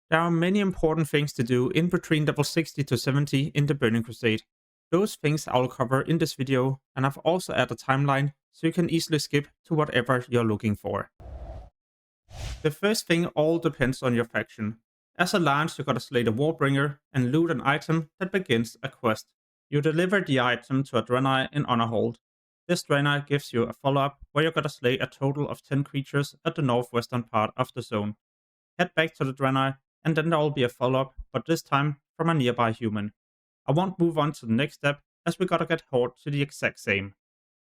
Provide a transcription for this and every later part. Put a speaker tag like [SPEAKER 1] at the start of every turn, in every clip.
[SPEAKER 1] There are many important things to do in between level 60 to 70 in the Burning Crusade. Those things I'll cover in this video, and I've also added a timeline so you can easily skip to whatever you're looking for. The first thing all depends on your faction. As Alliance, you gotta slay the Warbringer and loot an item that begins a quest. You deliver the item to a Draenei in Honor Hold. This Draenei gives you a follow-up where you gotta slay a total of 10 creatures at the northwestern part of the zone. Head back to the Draenei, and then there will be a follow-up, but this time from a nearby human. I won't move on to the next step, as we gotta get Horde to the exact same.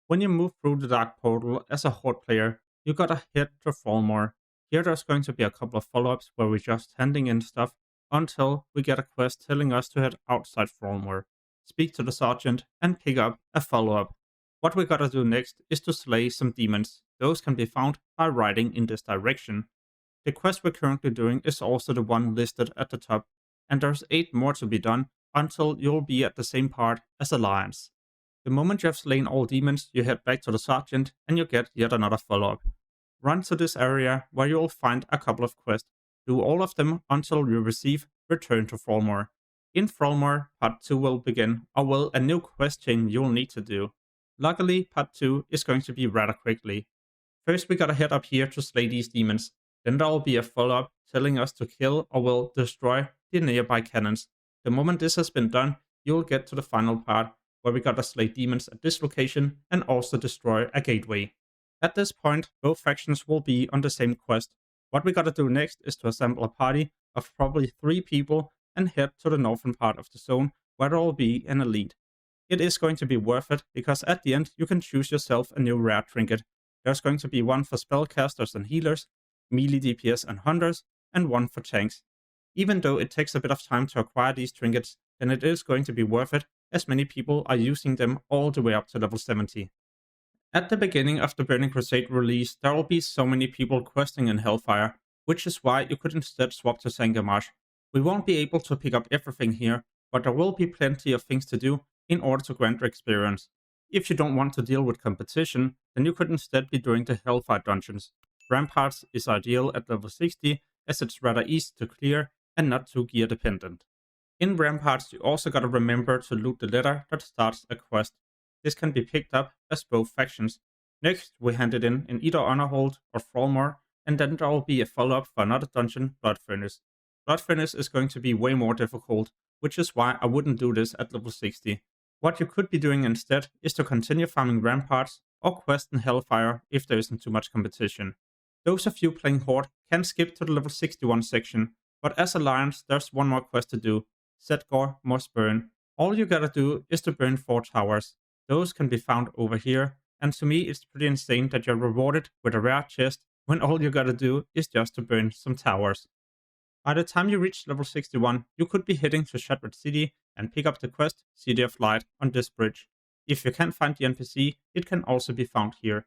[SPEAKER 1] When you move through the Dark Portal as a Horde player, you gotta head to Thrallmoor. Here there's going to be a couple of follow-ups where we're just handing in stuff until we get a quest telling us to head outside Thrallmoor, speak to the Sergeant, and pick up a follow-up. What we gotta do next is to slay some demons. Those can be found by riding in this direction. The quest we're currently doing is also the one listed at the top, and there's 8 more to be done until you'll be at the same part as Alliance. The moment you have slain all demons, you head back to the Sergeant and you get yet another follow-up. Run to this area where you'll find a couple of quests. Do all of them until you receive Return to Thrallmoor. In Thrallmoor, Part 2 will begin, or well, a new quest chain you'll need to do. Luckily, Part 2 is going to be rather quickly. First we gotta head up here to slay these demons. Then there will be a follow-up telling us to kill or will destroy the nearby cannons. The moment this has been done, you'll get to the final part where we gotta slay demons at this location and also destroy a gateway. At this point, both factions will be on the same quest. What we gotta do next is to assemble a party of probably 3 people and head to the northern part of the zone where there will be an elite. It is going to be worth it because at the end you can choose yourself a new rare trinket. There's going to be one for spellcasters and healers, melee DPS and hunters, and one for tanks. Even though it takes a bit of time to acquire these trinkets, then it is going to be worth it, as many people are using them all the way up to level 70. At the beginning of the Burning Crusade release, there will be so many people questing in Hellfire, which is why you could instead swap to Sangarmarsh. We won't be able to pick up everything here, but there will be plenty of things to do in order to grant experience. If you don't want to deal with competition, then you could instead be doing the Hellfire dungeons. Ramparts is ideal at level 60 as it's rather easy to clear and not too gear dependent. In Ramparts you also gotta remember to loot the letter that starts a quest. This can be picked up as both factions. Next we hand it in either Honor Hold or Thrallmoor, and then there will be a follow-up for another dungeon, Blood Furnace. Blood Furnace is going to be way more difficult, which is why I wouldn't do this at level 60. What you could be doing instead is to continue farming Ramparts or quest in Hellfire if there isn't too much competition. Those of you playing Horde can skip to the level 61 section, but as Alliance there's one more quest to do. Sethekk must burn. All you gotta do is to burn 4 towers. Those can be found over here, and to me it's pretty insane that you're rewarded with a rare chest when all you gotta do is just to burn some towers. By the time you reach level 61, you could be heading to Shattered City and pick up the quest City of Light on this bridge. If you can't find the NPC, it can also be found here.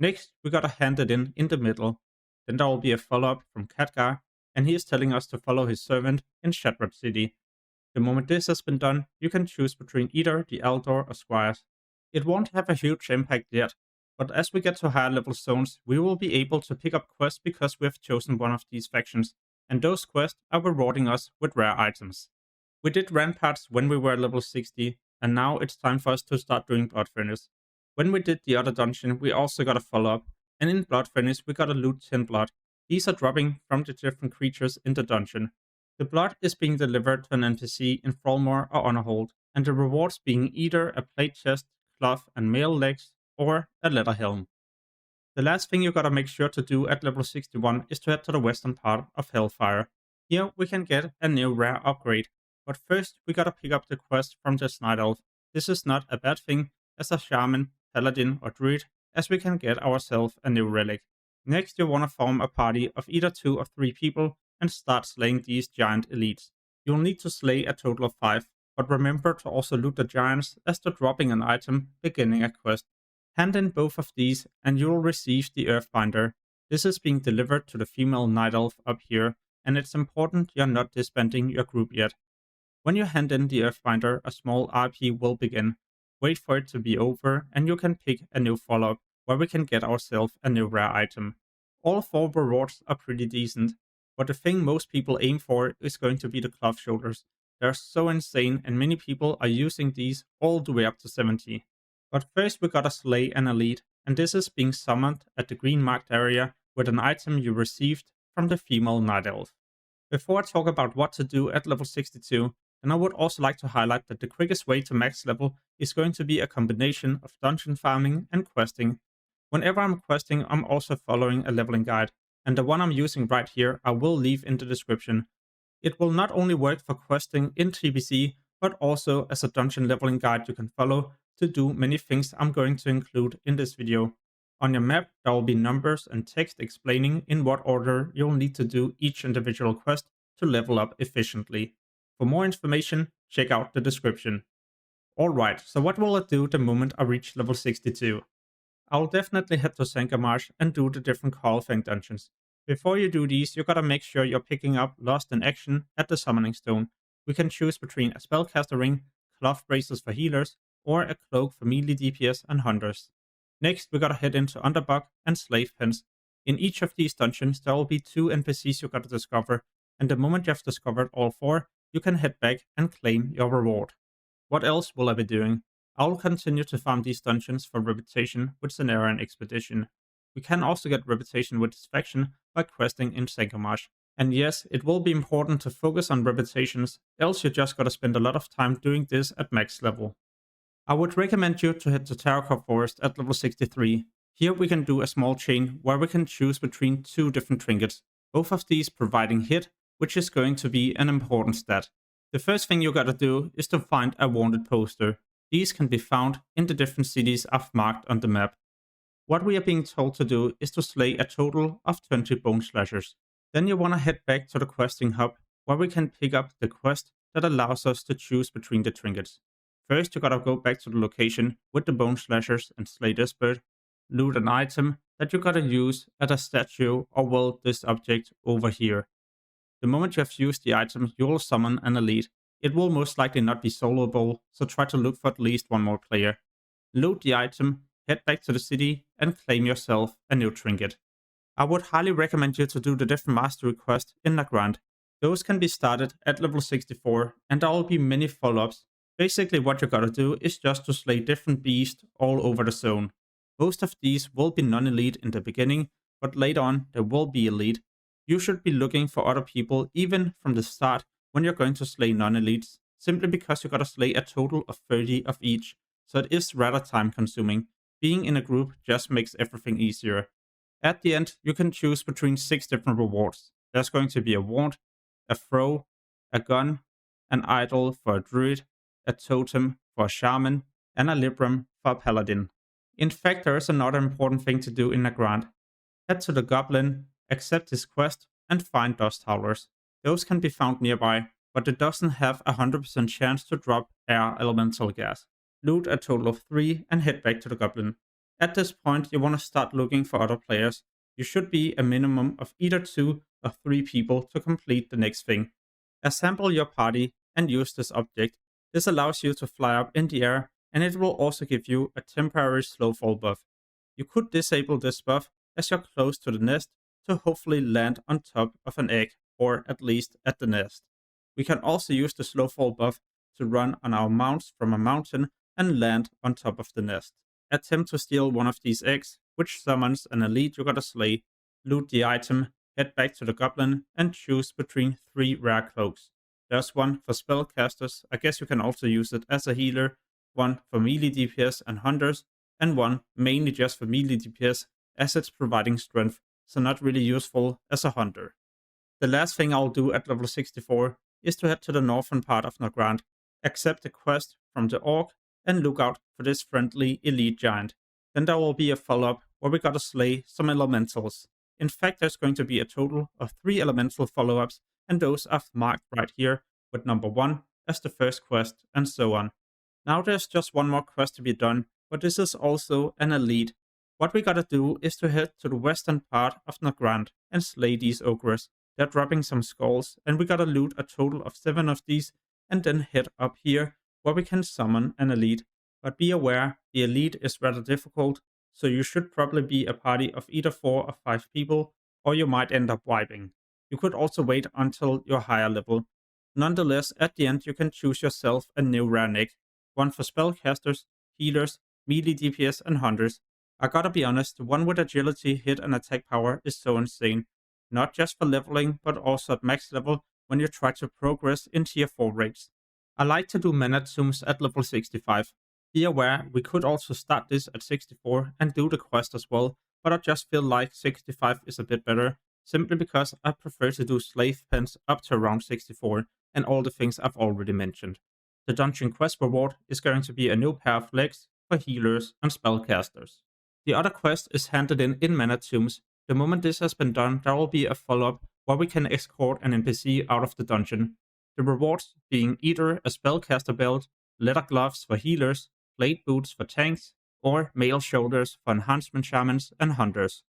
[SPEAKER 1] Next, we gotta hand it in the middle. Then there will be a follow-up from Khadgar, and he is telling us to follow his servant in Shattered City. The moment this has been done, you can choose between either the Eldor or Squires. It won't have a huge impact yet, but as we get to higher level zones, we will be able to pick up quests because we have chosen one of these factions, and those quests are rewarding us with rare items. We did Ramparts when we were level 60, and now it's time for us to start doing Blood Furnace. When we did the other dungeon, we also got a follow-up, and in Blood Furnace we got a loot 10 blood. These are dropping from the different creatures in the dungeon. The blood is being delivered to an NPC in Thrallmoor or Honor Hold, and the rewards being either a plate chest, cloth and mail legs, or a leather helm. The last thing you gotta make sure to do at level 61 is to head to the western part of Hellfire. Here we can get a new rare upgrade, but first we gotta pick up the quest from this Night Elf. This is not a bad thing as a shaman, paladin or druid, as we can get ourselves a new relic. Next you wanna form a party of either 2 or 3 people and start slaying these giant elites. You'll need to slay a total of 5, but remember to also loot the giants as they're dropping an item beginning a quest. Hand in both of these and you will receive the Earthbinder. This is being delivered to the female Night Elf up here, and it's important you're not disbanding your group yet. When you hand in the Earthbinder, a small RP will begin. Wait for it to be over and you can pick a new follow-up where we can get ourselves a new rare item. All 4 rewards are pretty decent, but the thing most people aim for is going to be the cloth shoulders. They're so insane, and many people are using these all the way up to 70. But first we gotta slay an elite, and this is being summoned at the green marked area with an item you received from the female night elf. Before I talk about what to do at level 62, then I would also like to highlight that the quickest way to max level is going to be a combination of dungeon farming and questing. Whenever I'm questing, I'm also following a leveling guide, and the one I'm using right here I will leave in the description. It will not only work for questing in TBC, but also as a dungeon leveling guide you can follow to do many things I'm going to include in this video. On your map, there will be numbers and text explaining in what order you'll need to do each individual quest to level up efficiently. For more information, check out the description. Alright, so what will I do the moment I reach level 62? I'll definitely head to Sankamarsh and do the different Karlfang dungeons. Before you do these, you gotta make sure you're picking up Lost in Action at the Summoning Stone. We can choose between a Spellcaster Ring, Cloth Braces for healers, or a Cloak for melee DPS and hunters. Next, we gotta head into Underbog and Slave Pens. In each of these dungeons, there will be 2 NPCs you gotta discover, and the moment you have discovered all 4, you can head back and claim your reward. What else will I be doing? I'll continue to farm these dungeons for reputation with Cenarian Expedition. We can also get reputation with this faction by questing in Sankamarsh. And yes, it will be important to focus on reputations, else you just gotta spend a lot of time doing this at max level. I would recommend you to head to Terokar Forest at level 63. Here we can do a small chain where we can choose between 2 different trinkets, both of these providing hit, which is going to be an important stat. The first thing you gotta do is to find a wanted poster. These can be found in the different cities I've marked on the map. What we are being told to do is to slay a total of 20 bone slashers. Then you wanna head back to the questing hub, where we can pick up the quest that allows us to choose between the trinkets. First, you gotta go back to the location with the bone slashers and slay this bird, loot an item that you gotta use at a statue or well this object over here. The moment you have used the item, you will summon an elite. It will most likely not be soloable, so try to look for at least one more player. Loot the item, head back to the city, and claim yourself a new trinket. I would highly recommend you to do the different mastery quests in Nagrand. Those can be started at level 64, and there will be many follow-ups. Basically what you gotta do is just to slay different beasts all over the zone. Most of these will be non-elite in the beginning, but later on they will be elite. You should be looking for other people even from the start when you're going to slay non-elites, simply because you gotta slay a total of 30 of each, so it is rather time consuming. Being in a group just makes everything easier. At the end, you can choose between 6 different rewards. There's going to be a wand, a throw, a gun, an idol for a druid, a totem for a shaman, and a libram for a paladin. In fact, there is another important thing to do in Nagrand. Head to the goblin, accept his quest, and find dust howlers. Those can be found nearby, but it doesn't have a 100% chance to drop air elemental gas. Loot a total of 3 and head back to the goblin. At this point, you want to start looking for other players. You should be a minimum of either 2 or 3 people to complete the next thing. Assemble your party and use this object. This allows you to fly up in the air, and it will also give you a temporary slow fall buff. You could disable this buff as you're close to the nest to hopefully land on top of an egg, or at least at the nest. We can also use the slow fall buff to run on our mounts from a mountain and land on top of the nest. Attempt to steal one of these eggs, which summons an elite you gotta slay, loot the item, head back to the goblin, and choose between 3 rare cloaks. There's one for spellcasters, I guess you can also use it as a healer, one for melee DPS and hunters, and one mainly just for melee DPS as it's providing strength, so not really useful as a hunter. The last thing I'll do at level 64 is to head to the northern part of Nagrand, accept the quest from the orc, and look out for this friendly elite giant. Then there will be a follow-up where we gotta slay some elementals. In fact, there's going to be a total of 3 elemental follow-ups, and those I've marked right here with number 1 as the first quest, and so on. Now there's just one more quest to be done, but this is also an elite. What we gotta do is to head to the western part of Nagrand and slay these ogres. They're dropping some skulls, and we gotta loot a total of 7 of these, and then head up here where we can summon an elite. But be aware, the elite is rather difficult, so you should probably be a party of either 4 or 5 people, or you might end up wiping. You could also wait until you're higher level. Nonetheless, at the end you can choose yourself a new rare nick, one for spellcasters, healers, melee DPS and hunters. I gotta be honest, the one with agility, hit and attack power is so insane. Not just for leveling, but also at max level when you try to progress in tier 4 raids. I like to do mana zooms at level 65. Be aware, we could also start this at 64 and do the quest as well, but I just feel like 65 is a bit better, simply because I prefer to do slave pens up to around 64 and all the things I've already mentioned. The dungeon quest reward is going to be a new pair of legs for healers and spellcasters. The other quest is handed in mana tombs. The moment this has been done, there will be a follow-up where we can escort an NPC out of the dungeon. The rewards being either a spellcaster belt, leather gloves for healers, blade boots for tanks, or mail shoulders for enhancement shamans and hunters.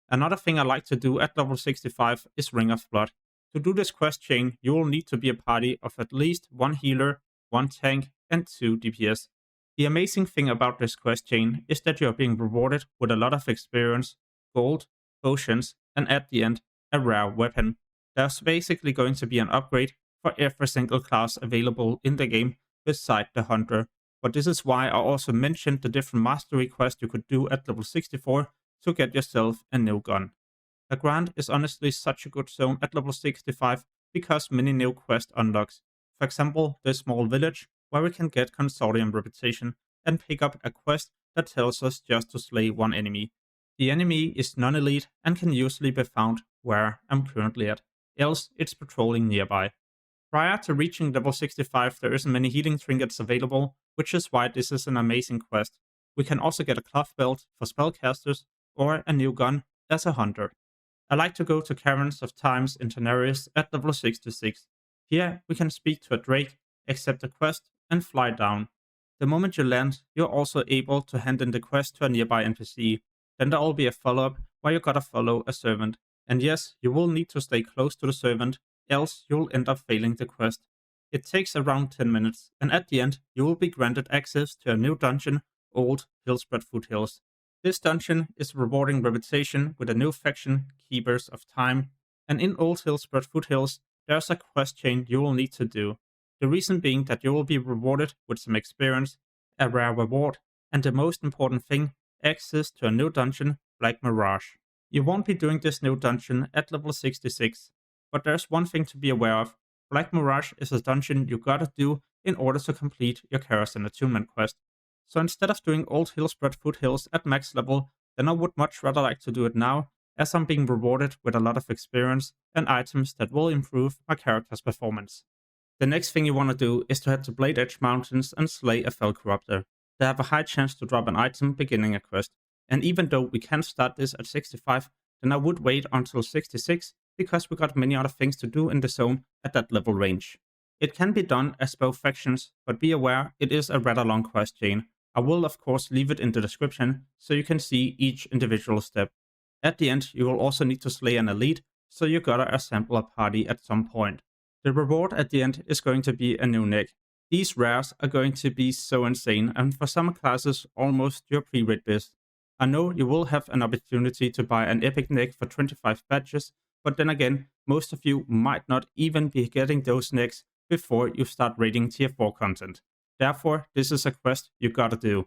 [SPEAKER 1] Another thing I like to do at level 65 is Ring of Blood. To do this quest chain, you will need to be a party of at least 1 healer, 1 tank, and 2 DPS. The amazing thing about this quest chain is that you are being rewarded with a lot of experience, gold, potions, and at the end, a rare weapon. There's basically going to be an upgrade for every single class available in the game beside the hunter. But this is why I also mentioned the different mastery quests you could do at level 64 to get yourself a new gun. The Grand is honestly such a good zone at level 65 because many new quest unlocks. For example, the small village where we can get consortium reputation and pick up a quest that tells us just to slay one enemy. The enemy is non-elite and can usually be found where I'm currently at, else it's patrolling nearby. Prior to reaching level 65, there isn't many healing trinkets available, which is why this is an amazing quest. We can also get a cloth belt for spellcasters or a new gun as a hunter. I like to go to Caverns of Times in Teneris at level 66. Here we can speak to a drake, accept a quest, and fly down. The moment you land, you're also able to hand in the quest to a nearby NPC. Then there will be a follow-up where you gotta follow a servant. And yes, you will need to stay close to the servant, else you'll end up failing the quest. It takes around 10 minutes, and at the end, you will be granted access to a new dungeon, Old Hillspread Foothills. This dungeon is rewarding reputation with a new faction, Keepers of Time, and in Old Hillspread Foothills, there's a quest chain you will need to do. The reason being that you will be rewarded with some experience, a rare reward, and the most important thing, access to a new dungeon, Black Mirage. You won't be doing this new dungeon at level 66, but there's one thing to be aware of. Black Mirage is a dungeon you gotta do in order to complete your Karazhan attunement quest. So instead of doing Old Hillspread Foothills at max level, then I would much rather like to do it now, as I'm being rewarded with a lot of experience and items that will improve my character's performance. The next thing you want to do is to head to Blade Edge Mountains and slay a Fell Corruptor. They have a high chance to drop an item beginning a quest, and even though we can start this at 65, then I would wait until 66, because we got many other things to do in the zone at that level range. It can be done as both factions, but be aware it is a rather long quest chain. I will of course leave it in the description so you can see each individual step. At the end, you will also need to slay an elite, so you gotta assemble a party at some point. The reward at the end is going to be a new nick. These rares are going to be so insane, and for some classes almost your pre-raid best. I know you will have an opportunity to buy an epic nick for 25 badges, but then again, most of you might not even be getting those nicks before you start raiding tier 4 content. Therefore, this is a quest you gotta do.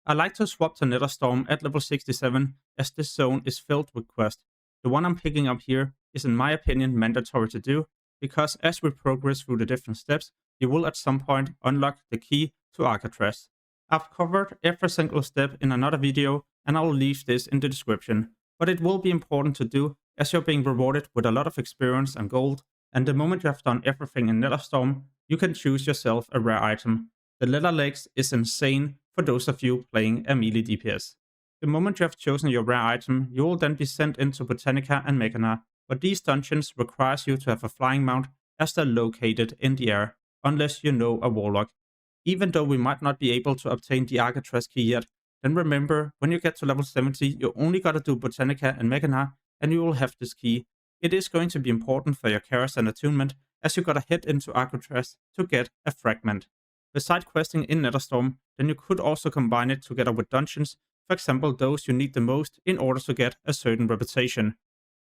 [SPEAKER 1] I like to swap to Netherstorm at level 67, as this zone is filled with quests. The one I'm picking up here is in my opinion mandatory to do, because as we progress through the different steps, you will at some point unlock the key to Alcatraz. I've covered every single step in another video, and I'll leave this in the description, but it will be important to do, as you're being rewarded with a lot of experience and gold, and the moment you have done everything in Netherstorm, you can choose yourself a rare item. The leather legs is insane for those of you playing a melee DPS. The moment you have chosen your rare item, you will then be sent into Botanica and Mechana, but these dungeons requires you to have a flying mount as they're located in the air, unless you know a warlock. Even though we might not be able to obtain the Alcatraz key yet, then remember, when you get to level 70, you only gotta do Botanica and Mechana, and you will have this key. It is going to be important for your Karazhan attunement, as you gotta head into Alcatraz to get a fragment. Besides questing in Netherstorm, then you could also combine it together with dungeons, for example those you need the most in order to get a certain reputation.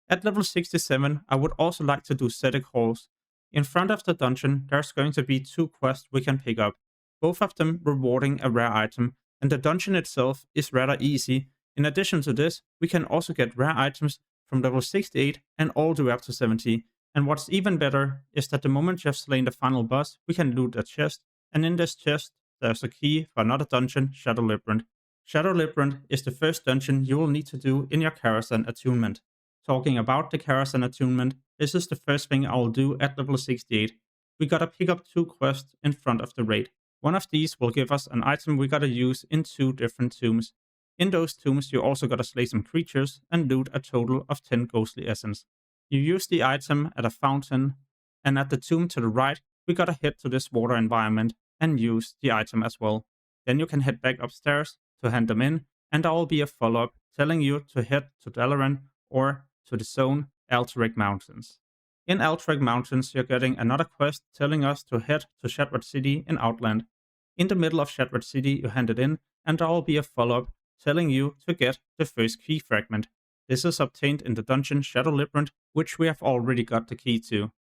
[SPEAKER 1] At level 67, I would also like to do Sethekk halls. In front of the dungeon, there's going to be 2 quests we can pick up, both of them rewarding a rare item, and the dungeon itself is rather easy. In addition to this, we can also get rare items from level 68 and all the way up to 70. And what's even better is that the moment you have slain the final boss, we can loot a chest, and in this chest, there's a key for another dungeon, Shadow Labyrinth. Shadow Labyrinth is the first dungeon you will need to do in your Karazhan attunement. Talking about the Karazhan attunement, this is the first thing I will do at level 68. We gotta pick up 2 quests in front of the raid. One of these will give us an item we gotta use in 2 different tombs. In those tombs, you also gotta slay some creatures and loot a total of 10 ghostly essence. You use the item at a fountain, and at the tomb to the right, we gotta head to this water environment and use the item as well. Then you can head back upstairs to hand them in, and there will be a follow-up telling you to head to Dalaran or to the zone Alterac Mountains. In Alterac Mountains, you're getting another quest telling us to head to Shadowmoon City in Outland. In the middle of Shadowmoon City, you hand it in, and there will be a follow-up telling you to get the first key fragment. This is obtained in the dungeon Shadow Labyrinth, which we have already got the key to.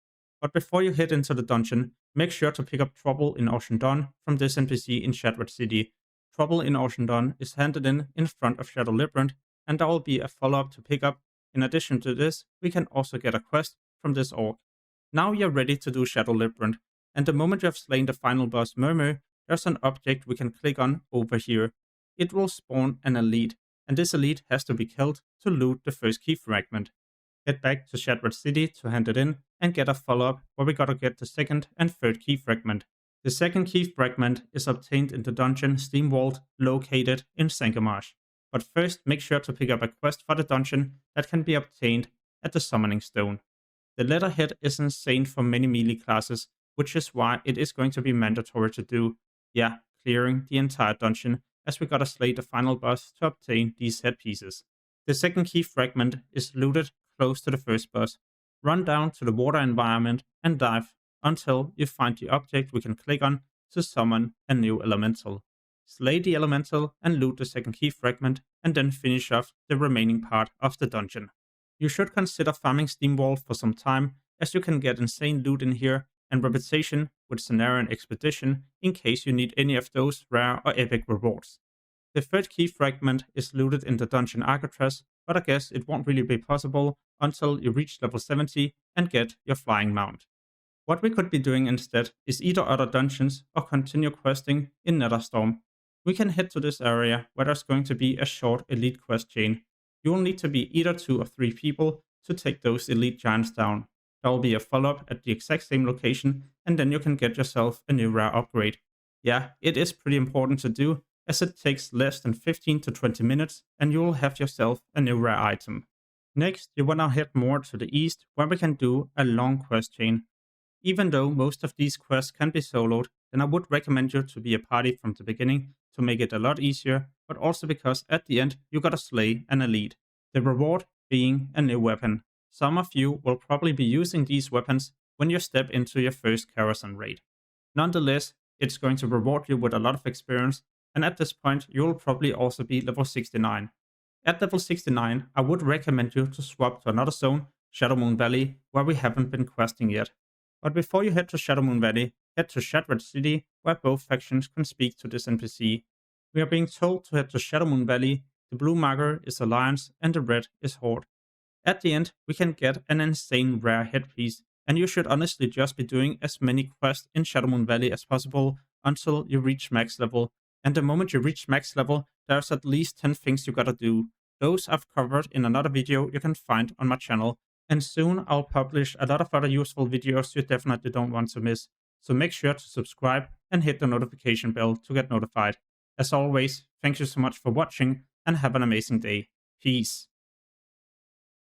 [SPEAKER 1] But before you head into the dungeon, make sure to pick up Trouble in Ocean Dawn from this NPC in Shadowmoon City. Trouble in Ocean Dawn is handed in front of Shadow Labyrinth, and there will be a follow-up to pick up. In addition to this, we can also get a quest from this orc. Now you're ready to do Shadow Labyrinth, and the moment you have slain the final boss Murmur, there's an object we can click on over here. It will spawn an elite, and this elite has to be killed to loot the first key fragment. Head back to Shadowmoon City to hand it in, and get a follow-up where we gotta get the second and third key fragment. The second key fragment is obtained in the dungeon Steamwald, located in Sankamarsh. But first, make sure to pick up a quest for the dungeon that can be obtained at the Summoning Stone. The letterhead is insane for many melee classes, which is why it is going to be mandatory to do, clearing the entire dungeon, as we gotta slay the final boss to obtain these headpieces. The second key fragment is looted close to the first boss. Run down to the water environment and dive until you find the object we can click on to summon a new elemental. Slay the elemental and loot the second key fragment, and then finish off the remaining part of the dungeon. You should consider farming Steamwald for some time, as you can get insane loot in here and reputation with Cenarian Expedition in case you need any of those rare or epic rewards. The third key fragment is looted in the dungeon Arcatraz, but I guess it won't really be possible until you reach level 70 and get your flying mount. What we could be doing instead is either other dungeons or continue questing in Netherstorm. We can head to this area where there's going to be a short elite quest chain. You will need to be either 2 or 3 people to take those elite giants down. There will be a follow-up at the exact same location, and then you can get yourself a new rare upgrade. Yeah, it is pretty important to do, as it takes less than 15 to 20 minutes, and you will have yourself a new rare item. Next, you want to head more to the east, where we can do a long quest chain. Even though most of these quests can be soloed, then I would recommend you to be a party from the beginning to make it a lot easier, but also because at the end you gotta slay an elite. The reward being a new weapon. Some of you will probably be using these weapons when you step into your first Karazhan raid. Nonetheless, it's going to reward you with a lot of experience, and at this point you will probably also be level 69. At level 69, I would recommend you to swap to another zone, Shadowmoon Valley, where we haven't been questing yet. But before you head to Shadowmoon Valley, head to Shadowmoon City, where both factions can speak to this NPC. We are being told to head to Shadowmoon Valley, the blue marker is Alliance, and the red is Horde. At the end, we can get an insane rare headpiece, and you should honestly just be doing as many quests in Shadowmoon Valley as possible until you reach max level. And the moment you reach max level, there's at least 10 things you gotta do. Those I've covered in another video you can find on my channel. And soon I'll publish a lot of other useful videos you definitely don't want to miss. So make sure to subscribe and hit the notification bell to get notified. As always, thank you so much for watching and have an amazing day. Peace.